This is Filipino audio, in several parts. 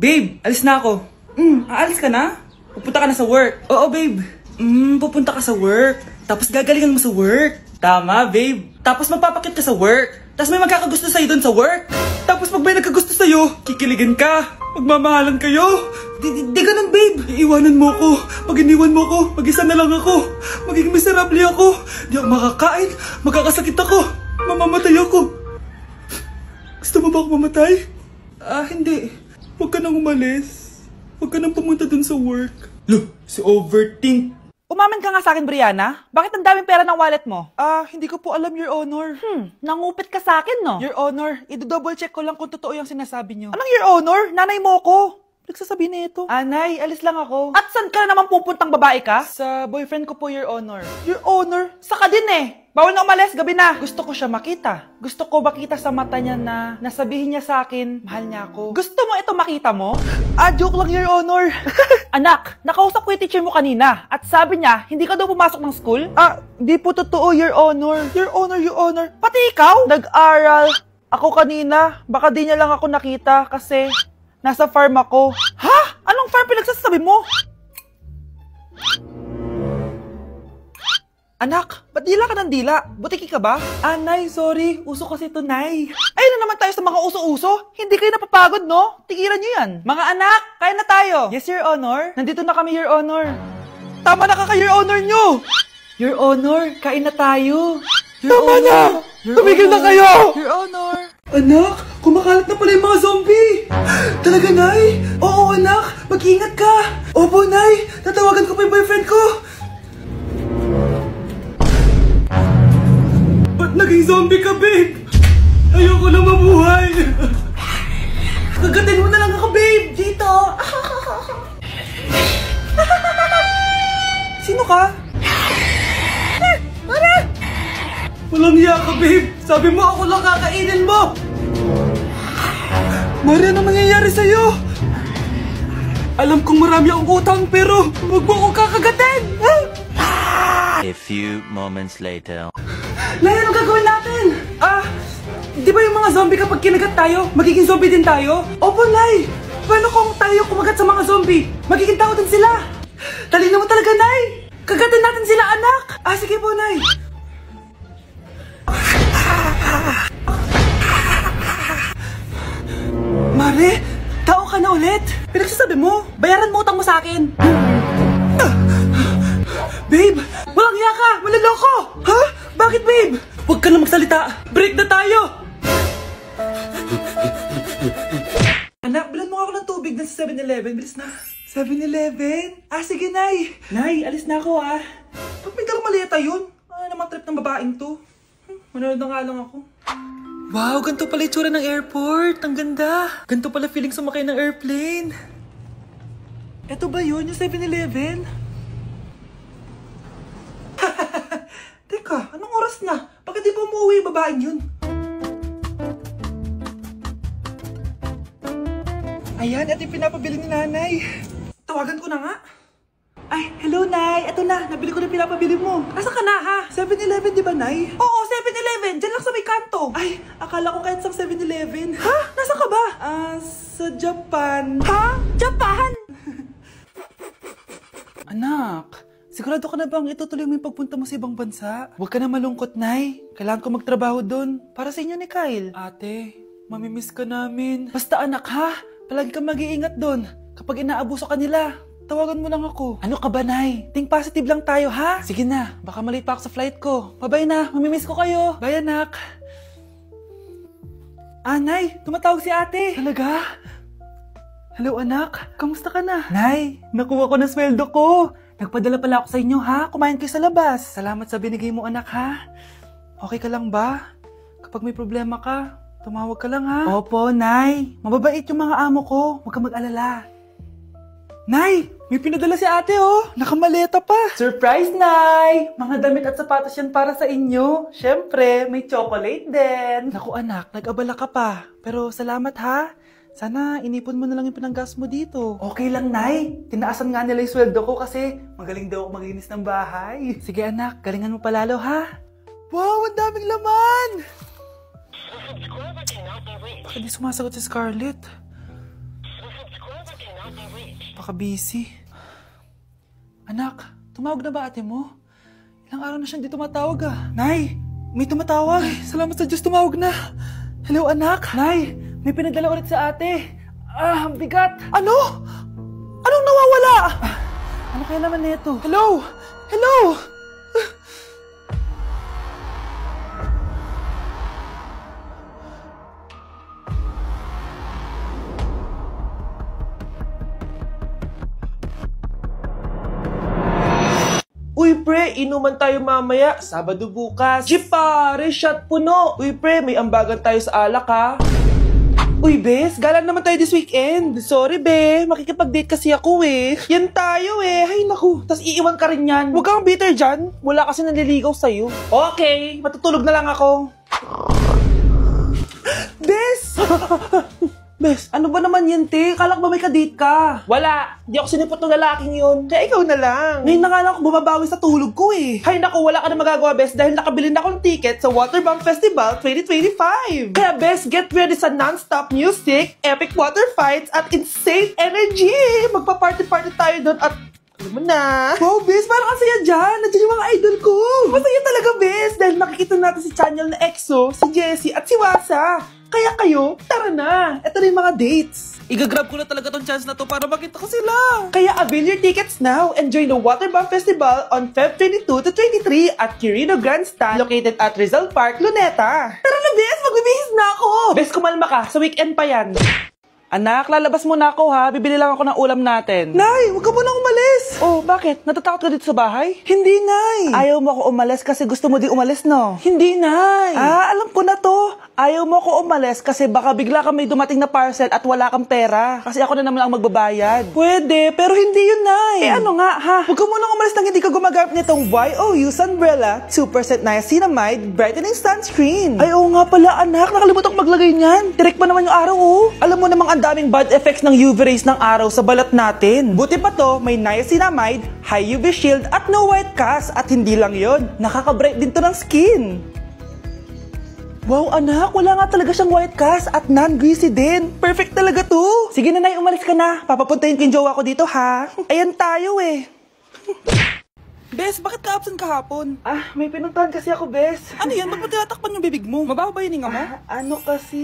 Babe, alis na ako. Aalis ka na? Pupunta ka na sa work. Oo, babe. Pupunta ka sa work. Tapos gagalingan mo sa work. Tama, babe. Tapos magpapakit ka sa work. Tapos may magkakagusto sa'yo dun sa work. Tapos pag may nagkagusto sa'yo, kikiligan ka. Magmamahalan kayo. Di ganun, babe. Iiwanan mo ko. Pag iniwan mo ko, mag-isa na lang ako. Magiging miserable ako. Di ako makakain. Magkakasakit ako. Mamamatay ako. Gusto mo ba ako mamatay? Hindi. Huwag ka nang umalis. Huwag ka nang pumunta dun sa work. Look, si Overthink. Umamin ka nga sa akin, Brianna. Bakit ang daming pera ng wallet mo? Hindi ko po alam, Your Honor. Nangupit ka sa akin, no? Your Honor, i-double check ko lang kung totoo yung sinasabi niyo. Anong Your Honor? Nanay mo ko. Nagsasabi na ito. Nay, alis lang ako. At saan ka na naman pupuntang babae ka? Sa boyfriend ko po, Your Honor. Your Honor? Saka din eh. Bawal na umalis, gabi na. Gusto ko siya makita. Gusto ko makita sa mata niya na nasabihin niya sa akin, mahal niya ako. Gusto mo ito makita mo? Joke lang, Your Honor. Anak, nakausap ko yung teacher mo kanina. At sabi niya, hindi ka daw pumasok ng school? Di po totoo, Your Honor. Your Honor. Pati ikaw? Nag-aral. Ako kanina, baka di niya lang ako nakita kasi nasa farm ako. Ha? Anong farm pinagsasabi mo? Anak, ba't dila ka ng dila? Butiki ka ba? Nay, sorry. Uso kasi ito, Nay. Ayun na naman tayo sa mga uso-uso. Hindi kayo napapagod, no? Tigilan nyo yan. Mga anak, kain na tayo. Yes, Your Honor. Nandito na kami, Your Honor. Tama na ka, Your Honor nyo. Your Honor, kain na tayo. Tama na! Tumigil na kayo! Your Honor. Anak, kumakalat na pala yung mga zombie. Talaga, Nay? Oo, anak. Mag-ingat ka. Opo, Nay. Tatawagan ko pa yung boyfriend ko. Ba't naging zombie ka, babe? Ayoko na mabuhay. Kagatin mo na lang ako, babe. Dito. Sino ka? Walang hiya ka, babe. Sabi mo ako lang kakainin mo. Mari, ano mangyayari sa'yo? Alam kong marami akong utang pero huwag mo akong kakagatin. A few moments later. Nay, ano gagawin natin? Di ba yung mga zombie kapag kinagat tayo, magiging zombie din tayo? Opo, Nay. Paano kung tayo kumagat sa mga zombie? Magiging tao din sila. Talino mo talaga, Nay. Kagatin natin sila, anak. Sige po, Nay. Mare, tao ka na ulit. Pinagsasabi mo, bayaran mo utang mo sa akin. Babe, walang hiya ka, maloloko. Ha? Bakit, babe? Huwag ka na magsalita. Break na tayo. Anak, bilan mo ako ng tubig na sa 7-Eleven. Bilis na. 7-Eleven? Sige, Nay. Nay, alis na ako, Pag may dalang maleta yun. Naman trip ng babaeng to. Manonood na nga lang ako. Wow, ganito pala itsura ng airport. Ang ganda. Ganito pala feeling sumakay ng airplane. Eto ba yun, yung 7-Eleven? Teka, anong oras na? Bakit di pa umuwi yung babaeng yun? Ayan, ito yung pinapabili ni Nanay. Tawagan ko na nga. Hello, Nay. Eto na, nabili ko na pinapabili mo. Asa ka na, ha? 7-Eleven, di ba, Nay? Oo, 7-Eleven. Diyan lang sa may kanto. Akala ko kahit sa 7-Eleven. Ha? Nasa ka ba? Sa Japan. Ha? Japan? Anak, sigurado ka na bang itutuloy mo yung pagpunta mo sa ibang bansa? Huwag ka na malungkot, Nay. Kailangan ko magtrabaho doon. Para sa inyo ni Kyle. Ate, mamimiss ka namin. Basta anak, ha? Palagi kang mag-iingat doon. Kapag inaabuso ka nila, tawagan mo lang ako. Ano ka ba, Nay? Think positive lang tayo, ha? Sige na, baka malate pa ako sa flight ko. Bye-bye na, mamimiss ko kayo. Bye, anak. Nay, tumatawag si ate. Talaga? Hello, anak. Kamusta ka na? Nay, nakuha ko na sweldo ko. Nagpadala pala ako sa inyo, ha? Kumain kayo sa labas. Salamat sa binigay mo, anak, ha? Okay ka lang ba? Kapag may problema ka, tumawag ka lang, ha? Opo, Nay. Mababait yung mga amo ko. Huwag kang mag-alala. Nay, may pinadala si ate, oh. Nakamaleta pa. Surprise, Nay! Mga damit at sapatos yan para sa inyo. Siyempre, may chocolate din. Naku, anak, nag-abala ka pa. Pero salamat, ha? Sana inipon mo na lang yung pinanggas mo dito. Okay lang, Nay. Tinaasan nga nila yung sweldo ko kasi magaling daw ako maglinis ng bahay. Sige, anak. Galingan mo palalo, ha? Wow, ang daming laman! Bakit di sumasagot si Scarlett? Baka busy. Anak, tumawag na ba ate mo? Ilang araw na siyang di tumatawag ah. Nay, may tumatawag. Ay, salamat sa Diyos, tumawag na. Hello anak. Nay, may pinadala ulit sa ate. Ang bigat. Ano? Anong nawawala? Ano kaya naman nito? Hello? Hello? Uy pre, inuman tayo mamaya, Sabado bukas. Jeep pare, shot puno. Uy pre, may ambagan tayo sa alak ha. Uy bes, gala naman tayo this weekend. Sorry be, makikipag-date kasi ako eh. Yan tayo eh, ay naku. Tas iiwan ka rin yan. Huwag kang bitter dyan, wala kasi nanliligaw sa'yo. Okay, matutulog na lang ako. Bes! Bes, ano ba naman yan, te? Kala ko ba may kadate ka? Wala. Di ako sinipot ng lalaking yun. Kaya ikaw na lang. Ngayon na nga lang ako bumabawi sa tulog ko eh. Hay naku, wala ka na magagawa, Bes, dahil nakabili na ako ng ticket sa Waterbomb Festival 2025. Kaya, Bes, get ready sa non-stop music, epic water fights, at insane energy. Magpa-party-party tayo doon at alam mo na. Wow, Bes, parang ang saya dyan. Nandiyan yung mga idol ko. Masaya talaga, Bes, dahil makikita natin si Channel na EXO, si Jessie, at si Wasa. Kaya kayo, tara na. Ito na yung mga dates. Igagrab ko na talaga tong chance na to para makita ko sila. Kaya avail your tickets now and join the Waterbomb Festival on Feb 22 to 23 at Quirino Grandstand located at Rizal Park, Luneta. Tara na, Bes! Magbibihis na ako! Bes, kumalma ka. Sa weekend pa yan. Anak, lalabas muna ako ha. Bibili lang ako ng ulam natin. Nay, huwag ka munang umalis. Oh, bakit? Natatakot ka dito sa bahay? Hindi, Nay. Ayaw mo ako umalis kasi gusto mo di umalis, no? Hindi, Nay. Alam ko na to. Ayaw mo ako umalis kasi baka bigla ka may dumating na parcel at wala kang pera. Kasi ako na naman ang magbabayad. Pwede, pero hindi yun, Nay. Ano nga, ha? Huwag ka munang umalis nang hindi ka gumagamit nitong YOU Sunbrella 2% Niacinamide Brightening Sunscreen. Ay, oo nga pala, anak. Nakalimutan ko maglagay niyan. Direct pa naman yung araw, oh. Alam mo namang ang daming bad effects ng UV rays ng araw sa balat natin. Buti pa to, may niacinamide, high UV shield, at no white cast. At hindi lang yon, nakaka-bright din to ng skin. Wow, anak, wala nga talaga siyang white cast at non-greasy din. Perfect talaga to. Sige na, Nay, umalis ka na. Papapuntahin ko yung jowa ko dito, ha? Ayan tayo eh. Bes, bakit ka absent kahapon? May pinuntahan kasi ako, Bes. Ano yan? Ba't mo tinatakpan yung bibig mo? Mabaho ba yung hinga mo? Ano kasi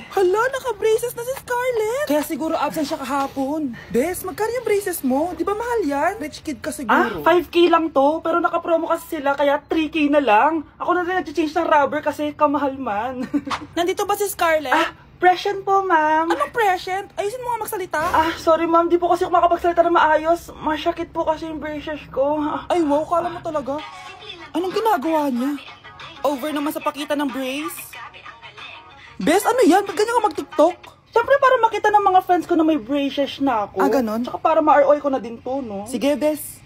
Hala, naka-braces na si Scarlett. Kaya siguro absent siya kahapon. Bes, magkano yung braces mo? Di ba mahal yan? Rich kid ka siguro. 5K lang to, pero naka-promo kasi sila, kaya 3K na lang. Ako na rin nag-change ng rubber kasi kamahal man. Nandito ba si Scarlett? Present po, ma'am. Anong present? Ayusin mo nga magsalita. Sorry, ma'am. Di po kasi ako makapagsalita na maayos. Masyakit po kasi yung braces ko. Ay, wow, kala mo talaga. Anong ginagawa niya? Over naman sa pakita ng brace? Bes, ano yan? Ba't ganyan ka mag-tiktok? Siyempre, para makita ng mga friends ko na may braces na ako. Ganon? Tsaka para ma-ROI ko na din to, no? Sige, Bes.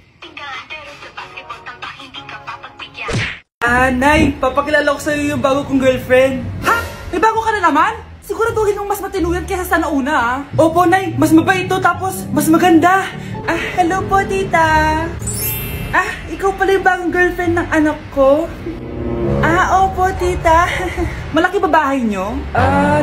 Nay, papakilala ko sa'yo yung bago kong girlfriend. Ha? May bago ka na naman? Siguraduhin mong mas matino yan kesa sa nauna, ah. Opo, Nay. Mas mabait ito, tapos mas maganda. Hello po, tita. Ikaw pala yung bagong girlfriend ng anak ko? Opo, tita. Malaki ba bahay nyo?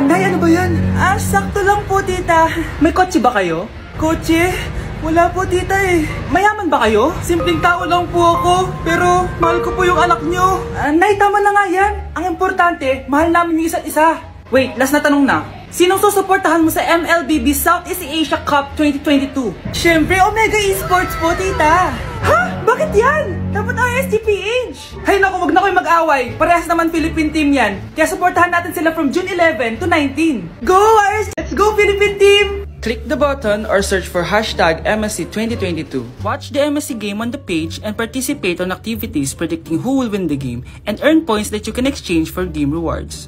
Nay, ano ba yan? Sakto lang po, tita. May kotse ba kayo? Kotse? Wala po, tita eh. Mayaman ba kayo? Simpleng tao lang po ako, pero mahal ko po yung anak nyo. Nay, tama na nga yan. Ang importante, mahal namin yung isa't isa. Wait, last na tanong na. Sinong susuportahan mo sa MLBB Southeast Asia Cup 2022? Siyempre, Omega Esports po, tita. Ha? Bakit yan? Dapat ISTPH. Hay naku, wag na kayo mag-away. Parehas naman Philippine team yan. Kaya suportahan natin sila from June 11 to 19. Go, IS! Let's go, Philippine team! Click the button or search for hashtag MSC 2022. Watch the MSC game on the page and participate on activities predicting who will win the game and earn points that you can exchange for game rewards.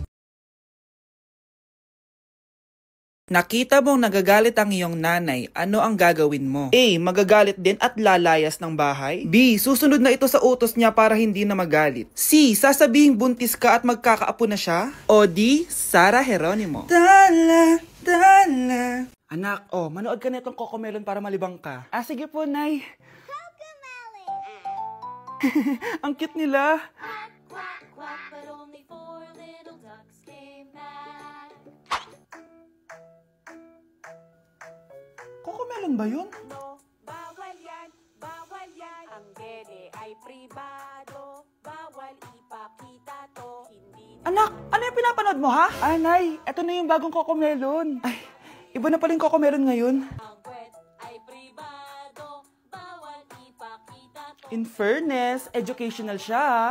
Nakita mong nagagalit ang iyong nanay, ano ang gagawin mo? A. Magagalit din at lalayas ng bahay. B. Susunod na ito sa utos niya para hindi na magalit. C. Sasabihing buntis ka at magkakaapo na siya. O D. Sarah Geronimo. Dala. Anak, manood ka na itong Cocomelon para malibang ka. Sige po, Nay. Ang cute nila. Quack, quack, but only 4 little ducks came back. Kailan ba yun? No, bawal yan, bawal yan. Ang dede ay pribado, bawal ipakita to. Hindi Anak, ano yung pinapanood mo, ha? Nay, eto na yung bagong Cocomelon. Ay, iba na pala yung Cocomelon ngayon. ang kwet ay pribado, bawal ipakita to. In fairness, educational siya, ha?